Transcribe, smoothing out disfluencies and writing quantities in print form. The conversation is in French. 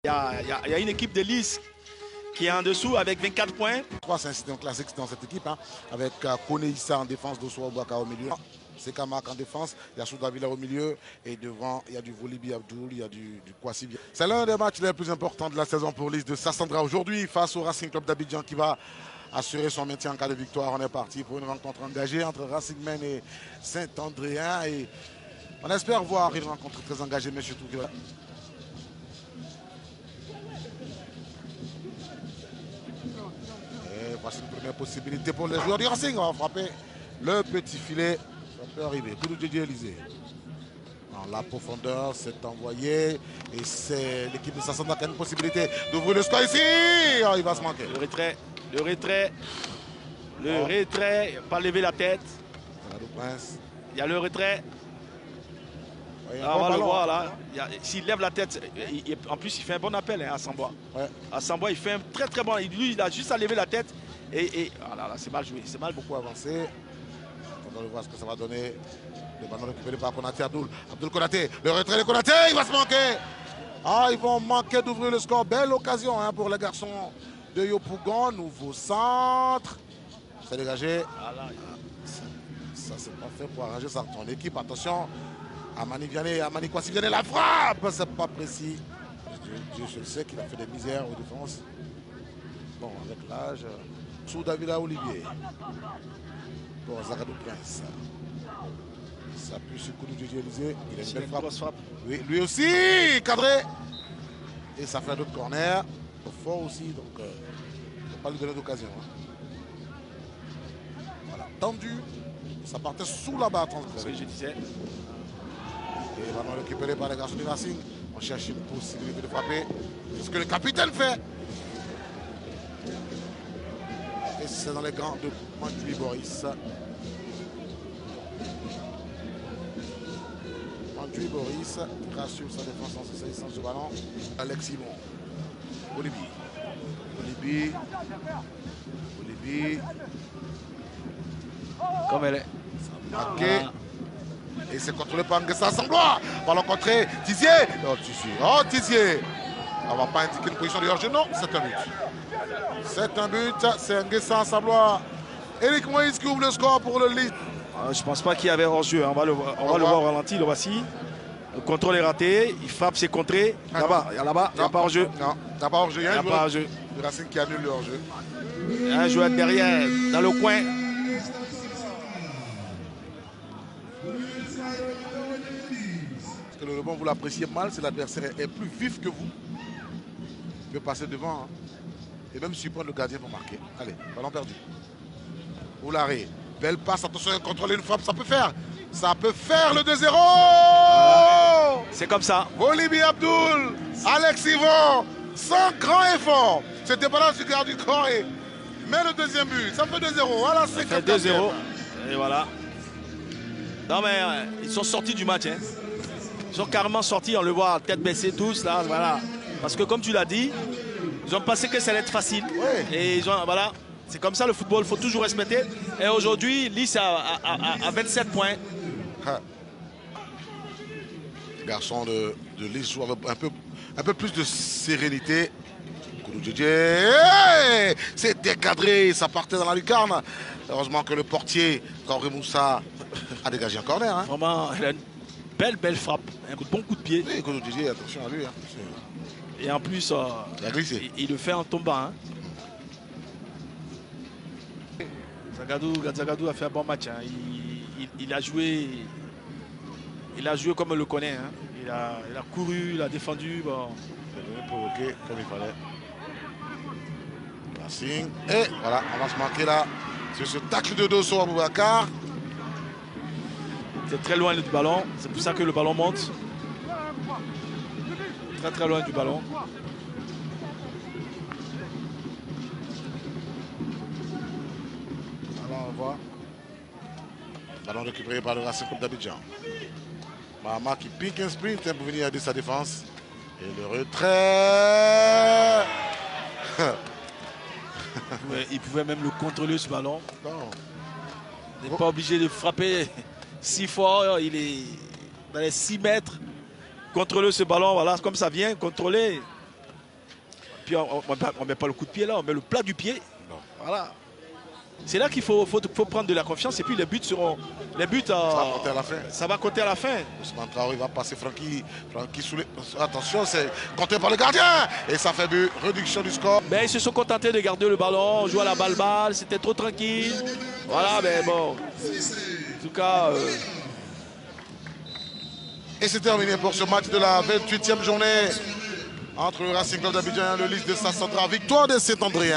Il y a une équipe de Lys qui est en dessous avec 24 points. C'est un système classique dans cette équipe, hein, avec Kone Issa en défense, Dosso Bouaka au milieu. C'est Kamak en défense, il y a Soudavila au milieu et devant il y a du Volibi Abdoul, il y a du Kwasi. C'est l'un des matchs les plus importants de la saison pour Lys de Sassandra aujourd'hui face au Racing Club d'Abidjan qui va assurer son maintien en cas de victoire. On est parti pour une rencontre engagée entre Racing Men et Saint-Andréen et on espère voir une rencontre très engagée, mais surtout que... Et voici une première possibilité pour les joueurs du Racing. On va frapper le petit filet. Ça peut arriver. Tout le Dieu Élysée. Dans la profondeur, c'est envoyé. Et c'est l'équipe de Sassandra qui a une possibilité d'ouvrir le score ici. Oh, il va se manquer. Le retrait. Pas lever la tête. Il y a le retrait. Ouais, on va le voir là. S'il lève la tête, en plus il fait un bon appel hein, à Sambois. Ouais. À Sambois, il fait un très bon. Lui, il a juste à lever la tête. Et là, c'est mal joué. C'est mal beaucoup avancé. On va voir ce que ça va donner. Le ballon récupéré par Konaté Abdoul. Abdoul Konaté. Le retrait de Konaté, il va se manquer. Ah, ils vont manquer d'ouvrir le score. Belle occasion hein, pour les garçons de Yopougon. Nouveau centre. C'est dégagé. Ça, c'est pas fait pour arranger ça. Ton équipe, attention. Amani Kwasi Vianney, la frappe. C'est pas précis. Je sais qu'il a fait des misères aux défenses. Bon, avec l'âge. Sous Davila Olivier. Pour Zagadou Prince. Ça appuie sur le coup de Dieu Élysée. Il a une belle frappe. Oui, lui aussi, cadré. Et ça fait un autre corner. Fort aussi, donc il ne faut pas lui donner d'occasion. Hein. Voilà, tendu. Ça partait sous la barre. C'est ce que je disais. Et ballon récupéré par les garçons du Racing. On cherche une possibilité de frapper. C'est ce que le capitaine fait. Et c'est dans les grands de Mandjui Boris. Mandjui Boris qui rassure sa défense en se saisissant ce ballon. Alex Simon. Olivier. Comme elle est. Marqué. Voilà. Et c'est contrôlé par Nguessa Sanglois. Ballon contré. Tizier. Oh, Tizier. On ne va pas indiquer une position de hors-jeu. Non, c'est un but. C'est un but. C'est Nguessa Sanglois. Éric Moïse qui ouvre le score pour le Lys. Je ne pense pas qu'il y avait hors-jeu. On va le voir au ralenti. Le voici. Le contrôle est raté. Il frappe ses contrées. Là-bas, il n'y a pas hors-jeu. Non, il n'y a pas hors-jeu. Il y a pas hors-jeu. Le Racing qui annule le hors-jeu. Il y a un joueur derrière, dans le coin. Parce que le rebond, vous l'appréciez mal, c'est l'adversaire est plus vif que vous. Il peut passer devant. Hein. Et même surprendre le gardien pour marquer. Allez, ballon perdu. Oularé. Belle passe, attention, contrôler une frappe, ça peut faire. Ça peut faire le 2-0. C'est comme ça. Volibi Abdoul, Alex Yvon, sans grand effort. C'était pas là du garde du corps. Mais le deuxième but, ça fait 2-0. Voilà, c'est 2-0. Et voilà. Non mais ils sont sortis du match. Hein. Ils sont carrément sortis, on le voit, tête baissée tous là, voilà. Parce que comme tu l'as dit, ils ont pensé que ça allait être facile. Ouais. Et ils ont, voilà, c'est comme ça le football, il faut toujours respecter. Et aujourd'hui, Lys a 27 points. Les garçons de Lys jouent avec un peu plus de sérénité. C'était cadré, ça partait dans la lucarne. Heureusement que le portier, Kaori Moussa, a dégagé un corner. Hein. Vraiment, il a une belle frappe, un bon coup de pied. Oui, Koudou, attention à lui. Hein. Et en plus, il le fait en tombant. Hein. Zagadou a fait un bon match. Hein. Il a joué comme on le connaît. Hein. Il a couru, il a défendu. Bon. Il a provoqué comme il fallait. Racing. Et voilà, on va se marquer là sur ce tacle de dos sur Aboubacar. C'est très loin du ballon. C'est pour ça que le ballon monte. Très loin du ballon. Alors on voit. Ballon récupéré par le Racing Club d'Abidjan. Mahama qui pique un sprint pour venir aider sa défense. Et le retrait. Il pouvait même le contrôler ce ballon. Non. Il n'est pas obligé de frapper si fort. Il est dans les 6 mètres. Contrôler ce ballon, voilà, comme ça vient, contrôler. puis on ne met pas le coup de pied là, on met le plat du pied. Non. Voilà. C'est là qu'il faut prendre de la confiance et puis les buts seront. Les buts, Ça va compter à la fin. Ça va compter à la fin. Ousmane Traoré va passer Francky sous les... Attention, c'est compté par le gardien. Et ça fait but. Réduction du score. Mais ils se sont contentés de garder le ballon, on joue à la balle-balle, c'était trop tranquille. Voilà, mais bon. En tout cas. Et c'est terminé pour ce match de la 28e journée entre le Racing Club d'Abidjan et le Lys de Sassandra. Victoire de Saint-André.